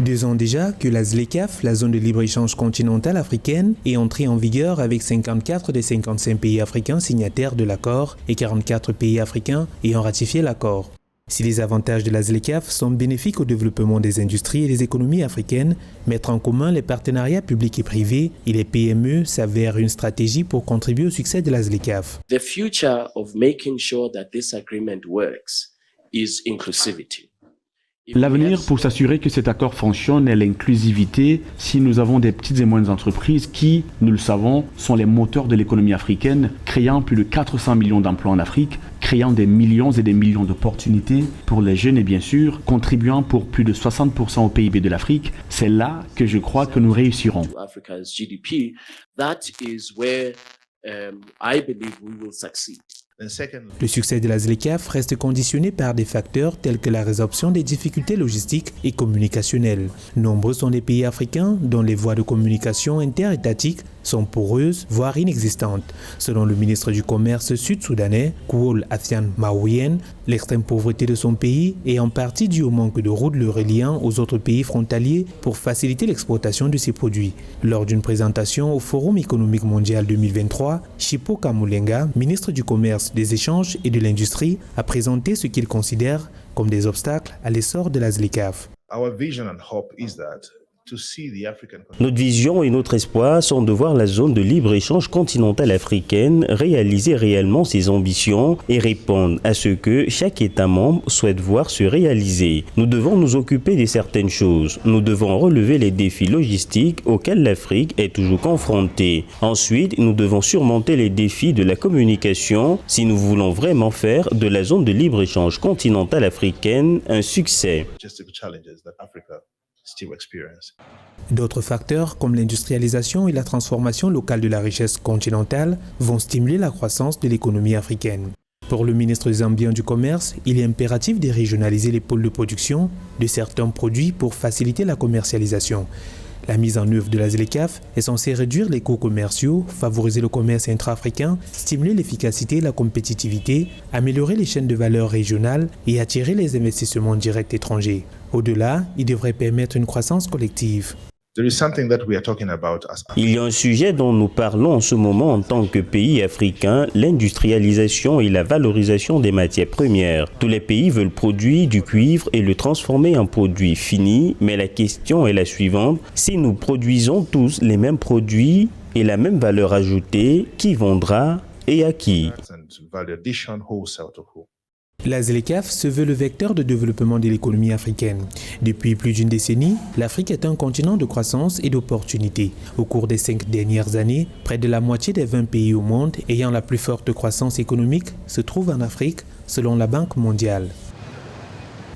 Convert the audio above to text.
2 ans déjà que la ZLECAf, la zone de libre-échange continentale africaine, est entrée en vigueur avec 54 des 55 pays africains signataires de l'accord et 44 pays africains ayant ratifié l'accord. Si les avantages de la ZLECAf sont bénéfiques au développement des industries et des économies africaines, mettre en commun les partenariats publics et privés et les PME s'avère une stratégie pour contribuer au succès de la ZLECAf. The future of making sure that this agreement works is inclusivity. L'avenir pour s'assurer que cet accord fonctionne est l'inclusivité. Si nous avons des petites et moyennes entreprises qui, nous le savons, sont les moteurs de l'économie africaine, créant plus de 400 millions d'emplois en Afrique, créant des millions et des millions d'opportunités pour les jeunes et bien sûr, contribuant pour plus de 60% au PIB de l'Afrique, c'est là que je crois que nous réussirons. Le succès de la ZLECAf reste conditionné par des facteurs tels que la résorption des difficultés logistiques et communicationnelles. Nombreux sont les pays africains dont les voies de communication interétatiques sont poreuses, voire inexistantes. Selon le ministre du Commerce sud-soudanais, Kouol Athian Maouyen, l'extrême pauvreté de son pays est en partie due au manque de routes le reliant aux autres pays frontaliers pour faciliter l'exportation de ses produits. Lors d'une présentation au Forum économique mondial 2023, Chipo Kamulenga, ministre du Commerce, des Échanges et de l'Industrie, a présenté ce qu'il considère comme des obstacles à l'essor de la ZLECAf. Notre vision et notre espoir sont de voir la zone de libre-échange continentale africaine réaliser réellement ses ambitions et répondre à ce que chaque État membre souhaite voir se réaliser. Nous devons nous occuper de certaines choses. Nous devons relever les défis logistiques auxquels l'Afrique est toujours confrontée. Ensuite, nous devons surmonter les défis de la communication si nous voulons vraiment faire de la zone de libre-échange continentale africaine un succès. D'autres facteurs comme l'industrialisation et la transformation locale de la richesse continentale vont stimuler la croissance de l'économie africaine. Pour le ministre zambien du Commerce, il est impératif de régionaliser les pôles de production de certains produits pour faciliter la commercialisation. La mise en œuvre de la ZLECAf est censée réduire les coûts commerciaux, favoriser le commerce intra-africain, stimuler l'efficacité et la compétitivité, améliorer les chaînes de valeur régionales et attirer les investissements directs étrangers. Au-delà, il devrait permettre une croissance collective. Il y a un sujet dont nous parlons en ce moment en tant que pays africain, l'industrialisation et la valorisation des matières premières. Tous les pays veulent produire du cuivre et le transformer en produit fini, mais la question est la suivante. Si nous produisons tous les mêmes produits et la même valeur ajoutée, qui vendra et à qui? La ZLECAf se veut le vecteur de développement de l'économie africaine. Depuis plus d'une décennie, l'Afrique est un continent de croissance et d'opportunités. Au cours des 5 dernières années, près de la moitié des 20 pays au monde ayant la plus forte croissance économique se trouvent en Afrique, selon la Banque mondiale.